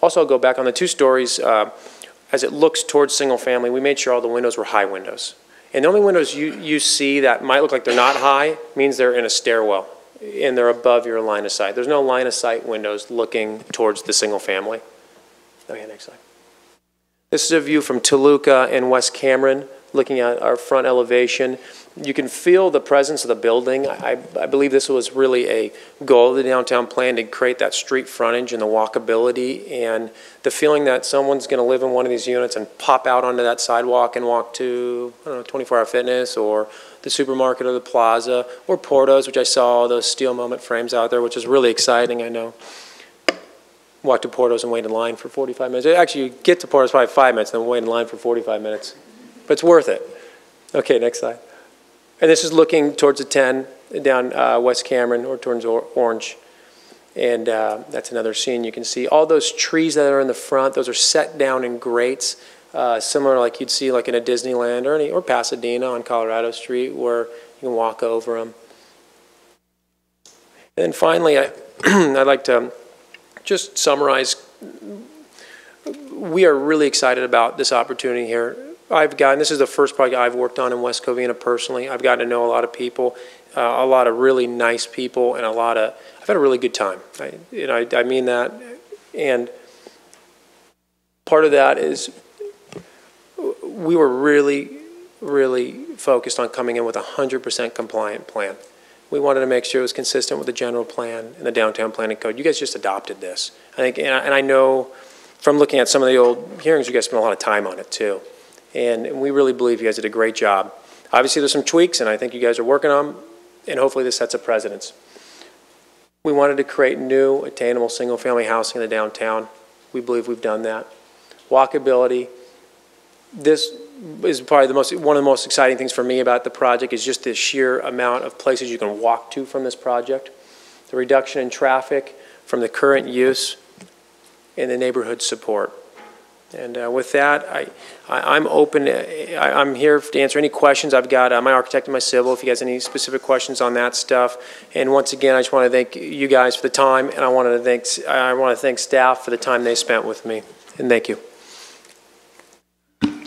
Also, I'll go back on the 2 stories. As it looks towards single family, we made sure all the windows were high windows. And the only windows you see that might look like they're not high means they're in a stairwell and they're above your line of sight. There's no line of sight windows looking towards the single family. Okay, next slide. This is a view from Toluca and West Cameron, looking at our front elevation. You can feel the presence of the building. I believe this was really a goal of the downtown plan to create that street frontage and the walkability and the feeling that someone's going to live in one of these units and pop out onto that sidewalk and walk to, I don't know, 24-hour Fitness or the supermarket or the plaza or Porto's, which I saw those steel moment frames out there, which is really exciting, I know. Walk to Porto's and wait in line for 45 minutes. Actually, you get to Porto's probably 5 minutes, then wait in line for 45 minutes. But it's worth it. Okay, next slide. And this is looking towards the 10 down West Cameron or towards Orange. And that's another scene you can see. All those trees that are in the front, those are set down in grates, similar like you'd see like in a Disneyland or Pasadena on Colorado Street where you can walk over them. And then finally, I'd like to just summarize. We are really excited about this opportunity here. This is the first project I've worked on in West Covina personally. I've gotten to know a lot of people, a lot of really nice people, and I've had a really good time. I mean that. And part of that is we were really, really focused on coming in with a 100% compliant plan. We wanted to make sure it was consistent with the general plan and the downtown planning code. You guys just adopted this. I think, and I know from looking at some of the old hearings, you guys spent a lot of time on it too. And we really believe you guys did a great job. Obviously, there's some tweaks, and I think you guys are working on them, and hopefully this sets a precedence. We wanted to create new, attainable, single-family housing in the downtown. We believe we've done that. Walkability. This is probably one of the most exciting things for me about the project is just the sheer amount of places you can walk to from this project. The reduction in traffic from the current use and the neighborhood support. And with that, I'm open. I'm here to answer any questions. I've got my architect and my civil if you guys have any specific questions on that stuff. And once again, I just want to thank you guys for the time, and I want to thank staff for the time they spent with me. And thank you.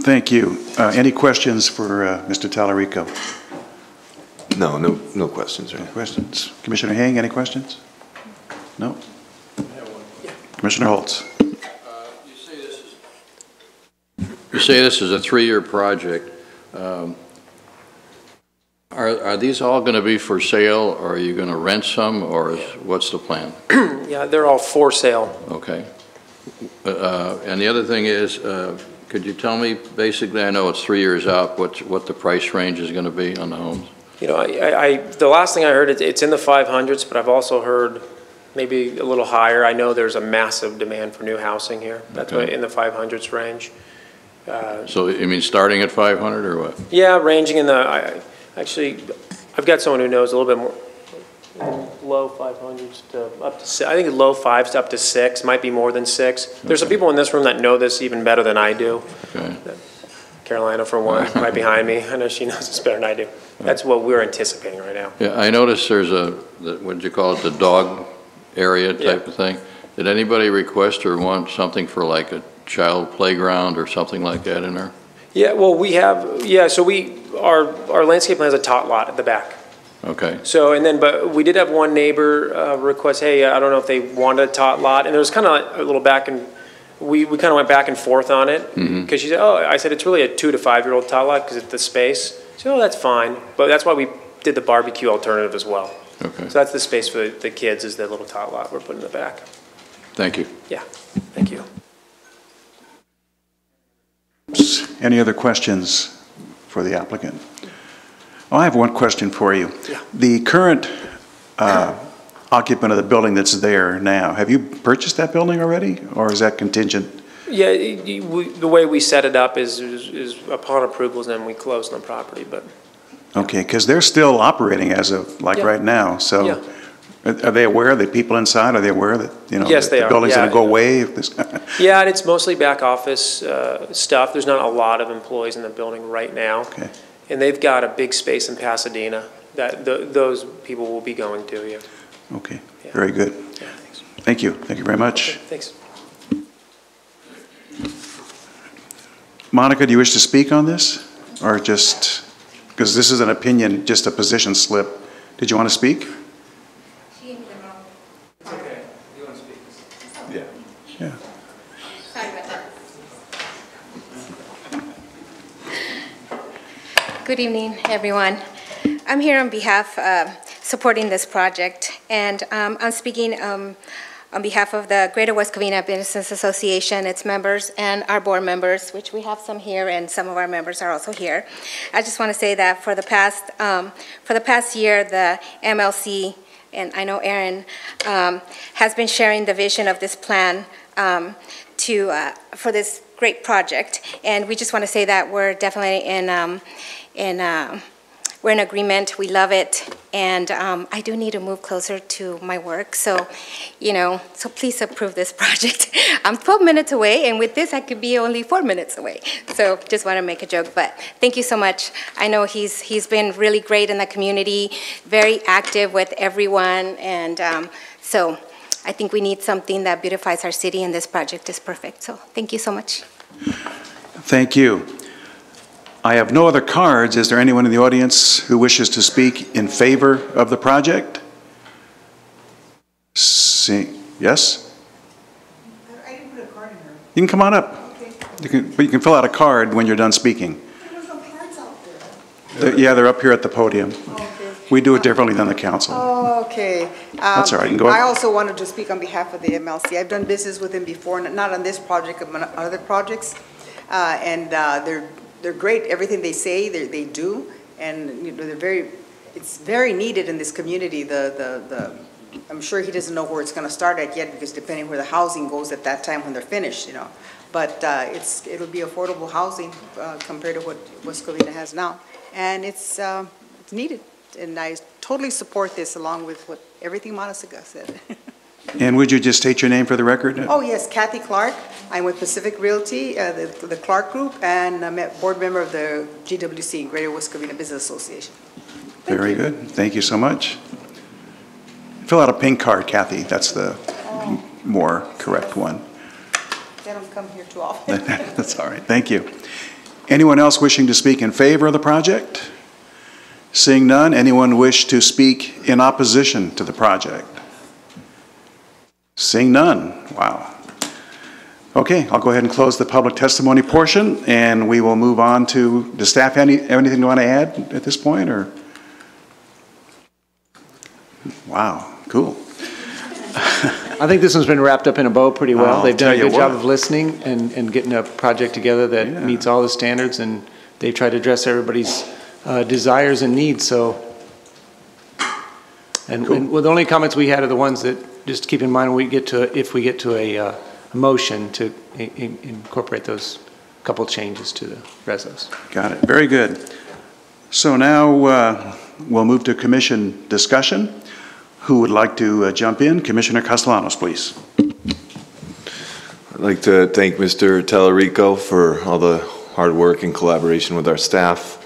Thank you. Any questions for Mr. Tallarico? No questions. Right? No questions. Commissioner Hang, any questions? No? Commissioner Holtz. You say this is a 3-year project. Are these all going to be for sale, or are you going to rent some, or what's the plan? Yeah, they're all for sale. Okay. And the other thing is, could you tell me, basically, I know it's 3 years out, what the price range is going to be on the homes? You know, the last thing I heard, it's in the 500s, but I've also heard maybe a little higher. I know there's a massive demand for new housing here. That's in the 500s range. So you mean starting at 500 or what? Yeah, ranging in the, actually, I've got someone who knows a little bit more, low 500s to up to, I think low 5s to up to 6, might be more than 6. There's some people in this room that know this even better than I do. Okay. Carolina, for one, right behind me. I know she knows this better than I do. That's what we're anticipating right now. Yeah, I noticed there's what did you call it, the dog area type of thing. Did anybody request or want something for like a child playground or something like that in there? Yeah, well, we have, so our landscape plan has a tot lot at the back. Okay. So, and then, but we did have one neighbor request, hey, I don't know if they wanted a tot lot, and there was kind of a little back and, we kind of went back and forth on it, because she said, I said, it's really a 2 to 5 year old tot lot because it's the space. So, that's fine, but that's why we did the barbecue alternative as well. Okay. So that's the space for the kids, is the little tot lot we're putting in the back. Thank you. Yeah, thank you. Any other questions for the applicant? Oh, I have one question for you. Yeah. The current occupant of the building that's there now, have you purchased that building already, or is that contingent? Yeah, the way we set it up is upon approvals, then we close on the property, but. Okay, because they're still operating as of right now, so are they aware, the people inside, are they aware that, Yes, the building's going to go away? If this Yeah, and it's mostly back office stuff. There's not a lot of employees in the building right now. Okay. And they've got a big space in Pasadena that those people will be going to, yeah. Okay, Yeah. very good. Yeah, thanks. Thank you. Thank you very much. Okay, thanks. Monica, do you wish to speak on this? Or just, because this is an opinion, just a position slip. Did you want to speak? It's okay. You want to speak? Yeah. Yeah. Sorry about that. Good evening, everyone. I'm here on behalf of supporting this project, and I'm speaking on behalf of the Greater West Covina Business Association, its members, and our board members, which we have some here, and some of our members are also here. I just want to say that for the past year, the MLC, and I know Aaron, has been sharing the vision of this plan for this great project, and we just want to say that we're definitely we're in agreement. We love it, and I do need to move closer to my work, so so please approve this project. I'm 12 minutes away, and with this I could be only 4 minutes away. So just want to make a joke, but thank you so much. I know he's been really great in the community, very active with everyone, and so I think we need something that beautifies our city, and this project is perfect. So thank you so much. Thank you. I have no other cards. Is there anyone in the audience who wishes to speak in favor of the project? Yes? I didn't put a card in there. You can come on up. Okay. But you can fill out a card when you're done speaking. There's no cards out there. Yeah, they're up here at the podium. Okay. We do it differently than the council. Oh, okay. That's all right. Go ahead. I also wanted to speak on behalf of the MLC. I've done business with them before, not on this project, but on other projects. And they're they're great. Everything they say, they do. And you know, it's very needed in this community. I'm sure he doesn't know where it's going to start at yet, because depending where the housing goes at that time when they're finished, you know. But it'll be affordable housing compared to what West Covina has now. And it's needed. And I totally support this, along with everything Montesiga said. And would you just state your name for the record? Oh, yes, Kathy Clark. I'm with Pacific Realty, the Clark Group, and I'm a board member of the GWC, Greater West Covina Business Association. Very good. Thank you so much. Fill out a pink card, Kathy. That's the more correct one. They don't come here too often. That's all right. Thank you. Anyone else wishing to speak in favor of the project? Seeing none, anyone wish to speak in opposition to the project? Seeing none. Wow. Okay, I'll go ahead and close the public testimony portion, and we will move on to, does staff have anything you want to add at this point, or? Wow, cool. I think this one's been wrapped up in a bow pretty well. I'll They've done a tell you good job what. of listening and getting a project together that Yeah. meets all the standards, and they've tried to address everybody's desires and needs. So, and well, the only comments we had are the ones that, just keep in mind when we get to, if we get to a motion, to incorporate those couple changes to the resos. Got it. Very good. So now we'll move to commission discussion. Who would like to jump in? Commissioner Castellanos, please. I'd like to thank Mr. Tellerico for all the hard work and collaboration with our staff.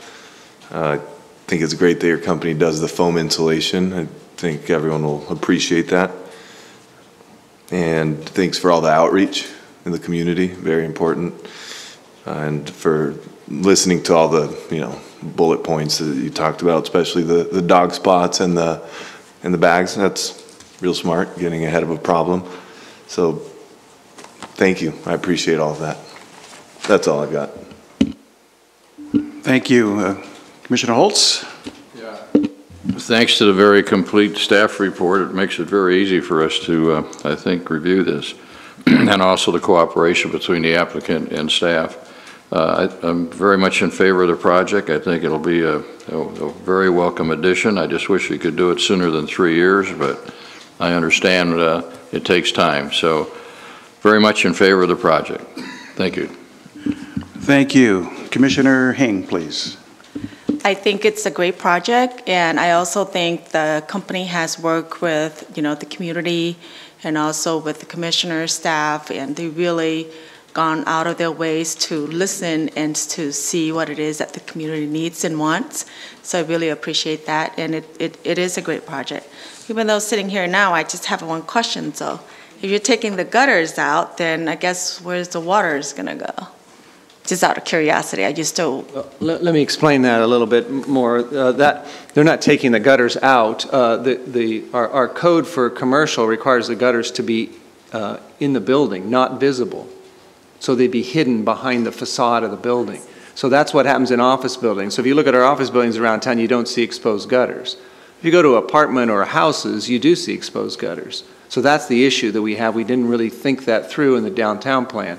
I think it's great that your company does the foam insulation. I think everyone will appreciate that. And thanks for all the outreach in the community, very important. And for listening to all the, bullet points that you talked about, especially the dog spots and the bags. That's real smart, getting ahead of a problem. So thank you. I appreciate all of that. That's all I've got. Thank you. Commissioner Holtz? Thanks to the very complete staff report, it makes it very easy for us to, I think, review this, and also the cooperation between the applicant and staff. I'm very much in favor of the project. I think it'll be a very welcome addition. I just wish we could do it sooner than 3 years, but I understand it takes time. So very much in favor of the project. Thank you. Thank you. Commissioner Hing, please. I think it's a great project, and I also think the company has worked with, the community and also with the commissioner staff, and they really gone out of their ways to listen and to see what it is that the community needs and wants. So I really appreciate that, and it is a great project. Even though sitting here now, I just have one question. So if you're taking the gutters out, then I guess where's the water is going to go? Just out of curiosity, I just don't. Let me explain that a little bit more. That they're not taking the gutters out. Our code for commercial requires the gutters to be in the building, not visible. So they'd be hidden behind the facade of the building. So that's what happens in office buildings. So if you look at our office buildings around town, you don't see exposed gutters. If you go to apartment or houses, you do see exposed gutters. So that's the issue that we have. We didn't really think that through in the downtown plan.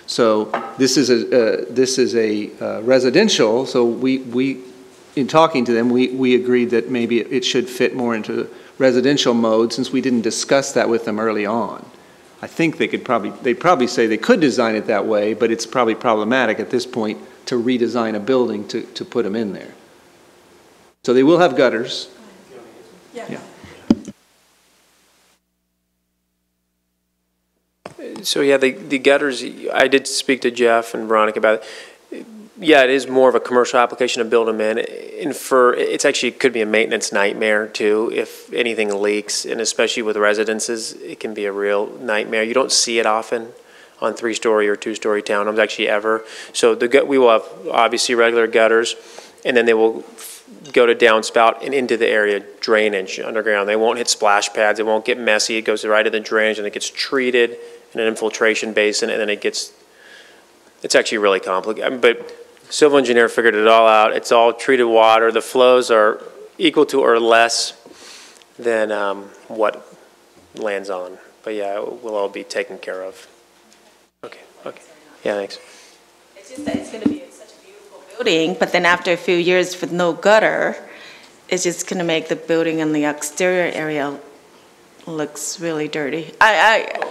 So this is a residential. So we in talking to them, we agreed that maybe it should fit more into residential mode, since we didn't discuss that with them early on. I think they'd probably say they could design it that way, but it's probably problematic at this point to redesign a building to put them in there. So they will have gutters. Yeah. So yeah, the gutters, I did speak to Jeff and Veronica about it. Yeah, it is more of a commercial application to build them in. And it could be a maintenance nightmare too if anything leaks, and especially with residences, it can be a real nightmare. You don't see it often on 3-story or 2-story townhomes actually ever. So we will have obviously regular gutters, and then they will go to downspout and into the area drainage underground. They won't hit splash pads. It won't get messy. It goes right to the drainage, and it gets treated in an infiltration basin, and then it's actually really complicated. But civil engineer figured it all out. It's all treated water. The flows are equal to or less than what lands on. But yeah, it will all be taken care of. Okay. Yeah, thanks. It's just that it's going to be such a beautiful building, but then after a few years with no gutter, it's just going to make the building and the exterior area looks really dirty.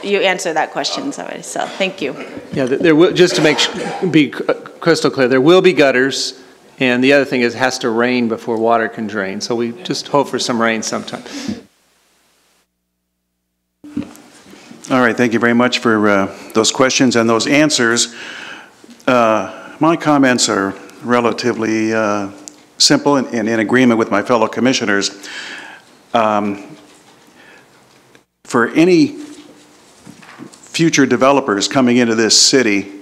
You answered that question already, so thank you. Yeah, there will, just to be crystal clear, there will be gutters, and the other thing is it has to rain before water can drain, so we just hope for some rain sometime. All right, thank you very much for those questions and those answers. My comments are relatively simple and in agreement with my fellow commissioners. For any future developers coming into this city,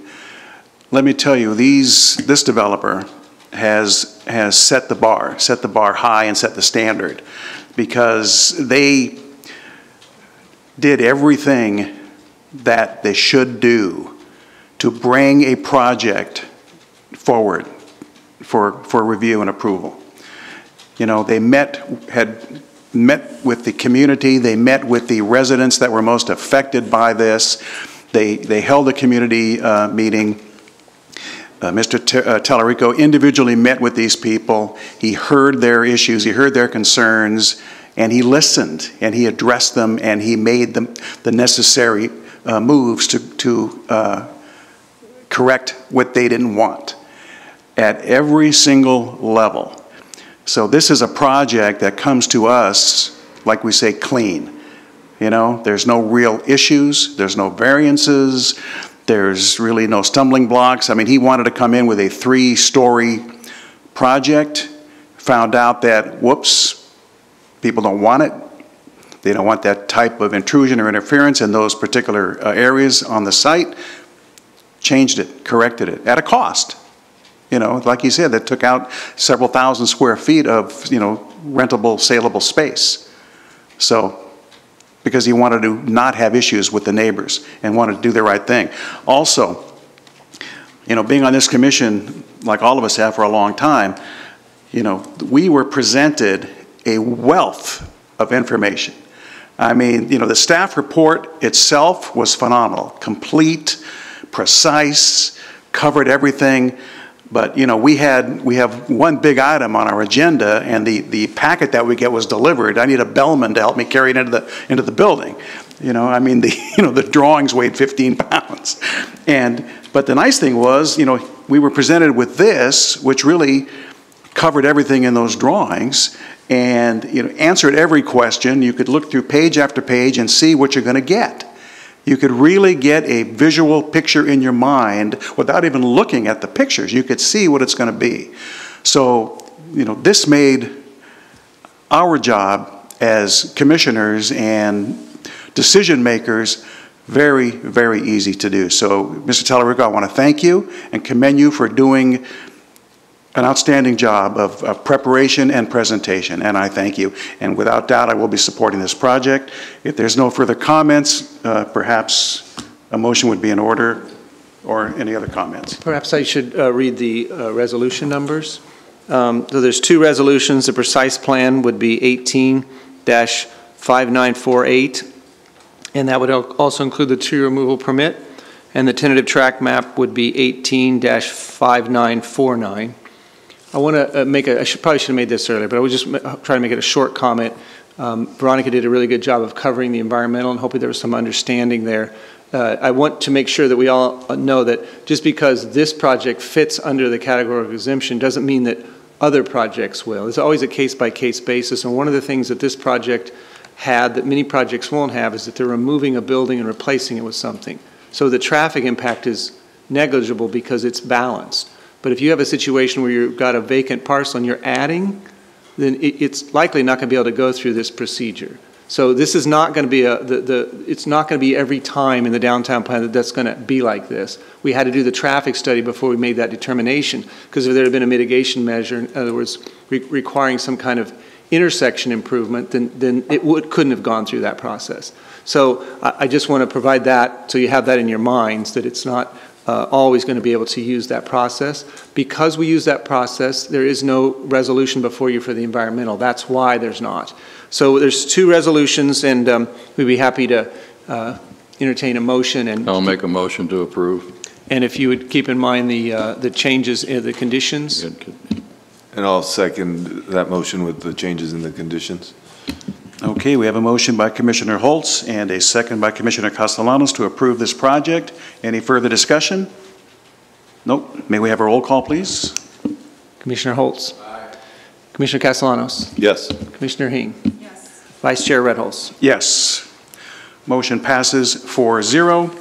let me tell you, this developer has set the bar high and set the standard, because they did everything that they should do to bring a project forward for review and approval. You know, they had met with the community, they met with the residents that were most affected by this. They held a community meeting. Mr. Tallarico individually met with these people. He heard their issues, he heard their concerns, and he listened, and he addressed them, and he made the necessary moves to correct what they didn't want at every single level. So this is a project that comes to us, like we say, clean. You know, there's no real issues, there's no variances, there's really no stumbling blocks. I mean, he wanted to come in with a 3-story project, found out that, whoops, people don't want it. They don't want that type of intrusion or interference in those particular areas on the site. Changed it, corrected it, at a cost. You know, like he said, that took out several thousand square feet of, you know, rentable, saleable space. So, because he wanted to not have issues with the neighbors and wanted to do the right thing. Also, you know, being on this commission, like all of us have for a long time, you know, we were presented a wealth of information. I mean, you know, the staff report itself was phenomenal, complete, precise, covered everything. But, you know, we have one big item on our agenda, and the packet that we get was delivered. I need a bellman to help me carry it into the building. You know, I mean, the drawings weighed 15 pounds. But the nice thing was, you know, we were presented with this, which really covered everything in those drawings, and, you know, answered every question. You could look through page after page and see what you're going to get. You could really get a visual picture in your mind without even looking at the pictures. You could see what it's going to be. So, you know, this made our job as commissioners and decision makers very, very easy to do. So, Mr. Tallarico, I want to thank you and commend you for doing an outstanding job of preparation and presentation, and I thank you. And without doubt, I will be supporting this project. If there's no further comments, perhaps a motion would be in order, or any other comments. Perhaps I should read the resolution numbers. So there's 2 resolutions. The precise plan would be 18-5948, and that would also include the tree removal permit. And the tentative track map would be 18-5949. I want to probably should have made this earlier, but I would just try to make it a short comment. Veronica did a really good job of covering the environmental, and hopefully there was some understanding there. I want to make sure that we all know that just because this project fits under the category of exemption doesn't mean that other projects will. It's always a case-by-case basis, and one of the things that this project had that many projects won't have is that they're removing a building and replacing it with something. So the traffic impact is negligible because it's balanced. But if you have a situation where you've got a vacant parcel and you're adding, then it's likely not going to be able to go through this procedure. So this is not going to be it's not going to be every time in the downtown plan that's going to be like this. We had to do the traffic study before we made that determination, because if there had been a mitigation measure, in other words, requiring some kind of intersection improvement, then it couldn't have gone through that process. So I just want to provide that so you have that in your minds, that it's not always going to be able to use that process. Because we use that process, there is no resolution before you for the environmental. That's why there's not. So there's 2 resolutions, and we'd be happy to entertain a motion. And I'll make a motion to approve. And if you would keep in mind the changes in the conditions. And I'll second that motion with the changes in the conditions. Okay, we have a motion by Commissioner Holtz and a second by Commissioner Castellanos to approve this project. Any further discussion? Nope. May we have a roll call, please? Commissioner Holtz. Commissioner Castellanos. Yes. Commissioner Hing. Yes. Vice Chair Redholz. Yes. Motion passes 4-0.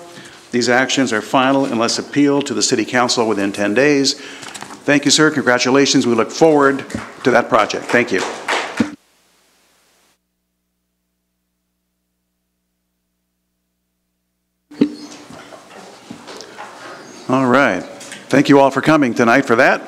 These actions are final unless appealed to the City Council within 10 days. Thank you, sir. Congratulations. We look forward to that project. Thank you. All right. Thank you all for coming tonight for that.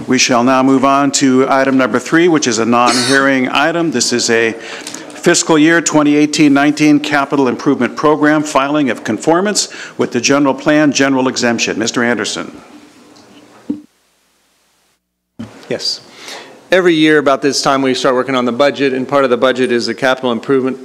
We shall now move on to item number 3, which is a non-hearing item. This is a fiscal year 2018-19 capital improvement program filing of conformance with the general plan general exemption. Mr. Anderson. Yes. Every year about this time we start working on the budget, and part of the budget is the capital improvement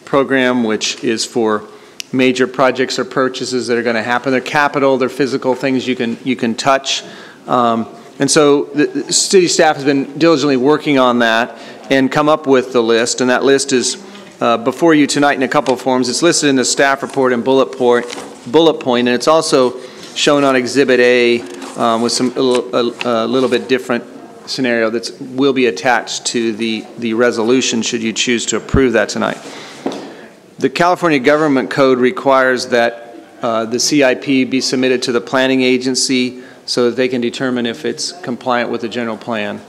program, which is for major projects or purchases that are going to happen. They're capital, they're physical things you can touch. And so the city staff has been diligently working on that and come up with the list, and that list is before you tonight in a couple of forms. It's listed in the staff report in bullet point, and it's also shown on Exhibit A with a little bit different scenario that will be attached to the resolution should you choose to approve that tonight. The California Government Code requires that the CIP be submitted to the planning agency so that they can determine if it's compliant with the general plan.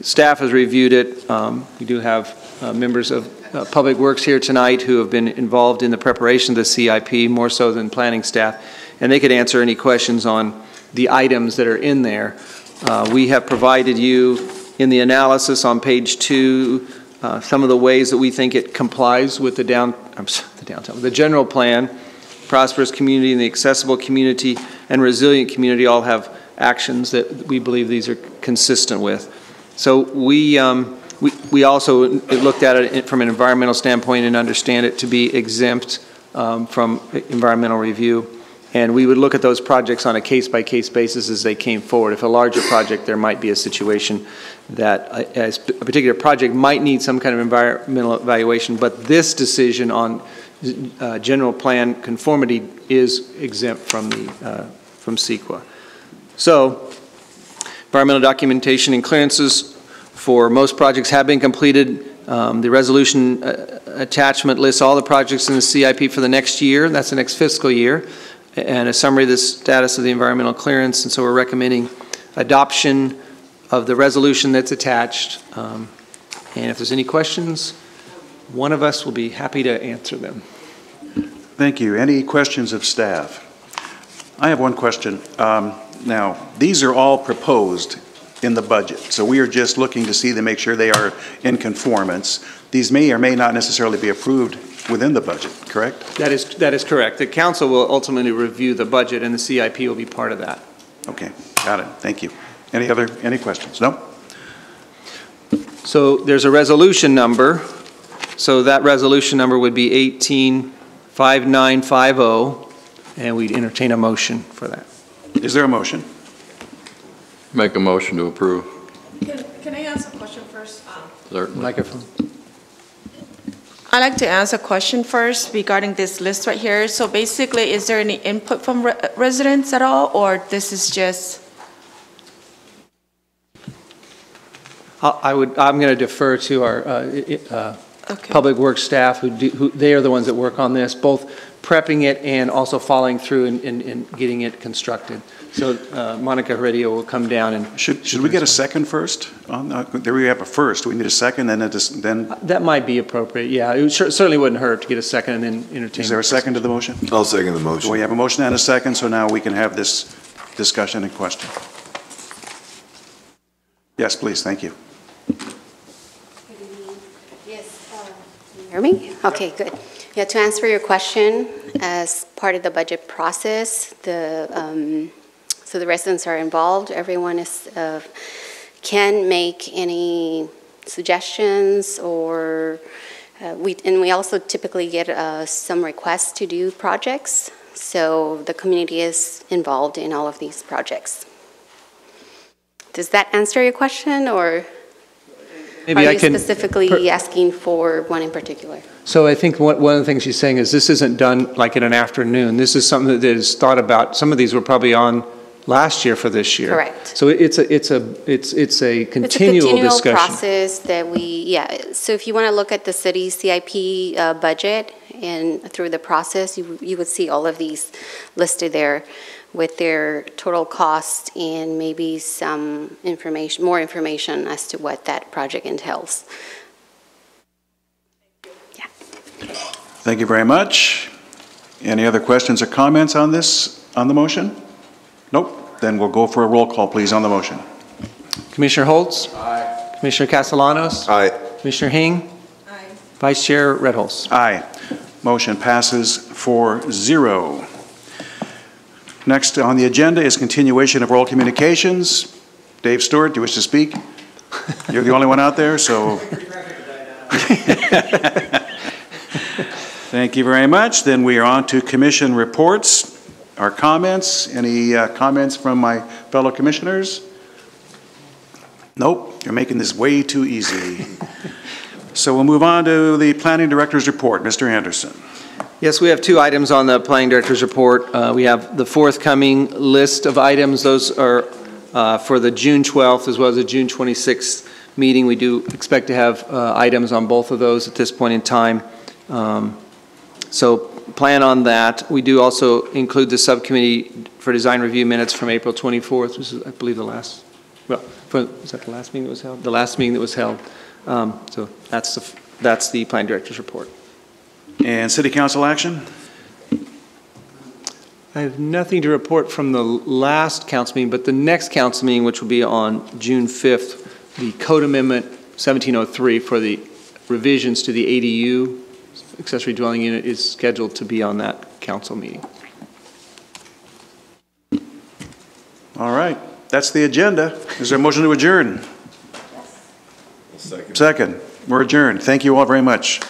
Staff has reviewed it. We do have members of Public Works here tonight who have been involved in the preparation of the CIP, more so than planning staff, and they could answer any questions on the items that are in there. We have provided you in the analysis on page 2 some of the ways that we think it complies with the general plan. Prosperous community and the accessible community and resilient community all have actions that we believe these are consistent with. So we also looked at it from an environmental standpoint and understand it to be exempt from environmental review. And we would look at those projects on a case-by-case basis as they came forward. If a larger project, there might be a situation that a particular project might need some kind of environmental evaluation, but this decision on general plan conformity is exempt from CEQA. So, environmental documentation and clearances for most projects have been completed. The resolution attachment lists all the projects in the CIP for the next year. That's the next fiscal year, and a summary of the status of the environmental clearance. And so we're recommending adoption of the resolution that's attached. And if there's any questions, one of us will be happy to answer them. Thank you. Any questions of staff? I have one question. Now, these are all proposed in the budget, so we are just looking to see to make sure they are in conformance. These may or may not necessarily be approved within the budget, correct? That is correct. The council will ultimately review the budget, and the CIP will be part of that. Okay, got it. Thank you. Any questions? No? So there's a resolution number. So that resolution number would be 185950, and we'd entertain a motion for that. Is there a motion? Make a motion to approve. Can I ask a question first? Certainly. Microphone. I'd like to ask a question first regarding this list right here. So basically, is there any input from residents at all, or this is just? I'm going to defer to our Public Works staff, who they are the ones that work on this, both prepping it and also following through and getting it constructed. So Monica Heredia will come down and... Should we get a second first? There we have a first. We need a second, and then... That might be appropriate, yeah. It certainly wouldn't hurt to get a second and then entertain... Is there a second to the motion? I'll second the motion. We have a motion and a second, so now we can have this discussion and question. Yes, please. Thank you. Yes. Can you hear me? Okay, good. Yeah, to answer your question, as part of the budget process, so the residents are involved. Everyone can make any suggestions, or we also typically get some requests to do projects. So the community is involved in all of these projects. Does that answer your question, or Maybe are I you can specifically asking for one in particular? So I think one of the things she's saying is this isn't done like in an afternoon. This is something that is thought about. Some of these were probably on last year for this year. Correct. So it's a continual discussion. Process that so if you want to look at the city's CIP budget and through the process, you would see all of these listed there with their total cost and maybe some information, more information as to what that project entails. Yeah. Thank you very much. Any other questions or comments on this, on the motion? Nope. Then we'll go for a roll call, please, on the motion. Commissioner Holtz? Aye. Commissioner Castellanos? Aye. Commissioner Hing? Aye. Vice Chair Redholz? Aye. Motion passes 4-0. Next on the agenda is continuation of oral communications. Dave Stewart, do you wish to speak? You're the only one out there, so. Thank you very much. Then we are on to commission reports. Our comments. Any comments from my fellow commissioners? Nope, you're making this way too easy. So we'll move on to the planning director's report. Mr. Anderson. Yes, we have two items on the planning director's report. We have the forthcoming list of items. Those are for the June 12th as well as the June 26th meeting. We do expect to have items on both of those at this point in time. So plan on that. We do also include the subcommittee for design review minutes from April 24th, which is, I believe, the last, well, was that the last meeting that was held? The last meeting that was held. So that's the planning director's report. And city council action? I have nothing to report from the last council meeting, but the next council meeting, which will be on June 5th, the code amendment 1703 for the revisions to the ADU, accessory dwelling unit, is scheduled to be on that council meeting. All right, that's the agenda. Is there a motion to adjourn? Second. Second. We're adjourned. Thank you all very much.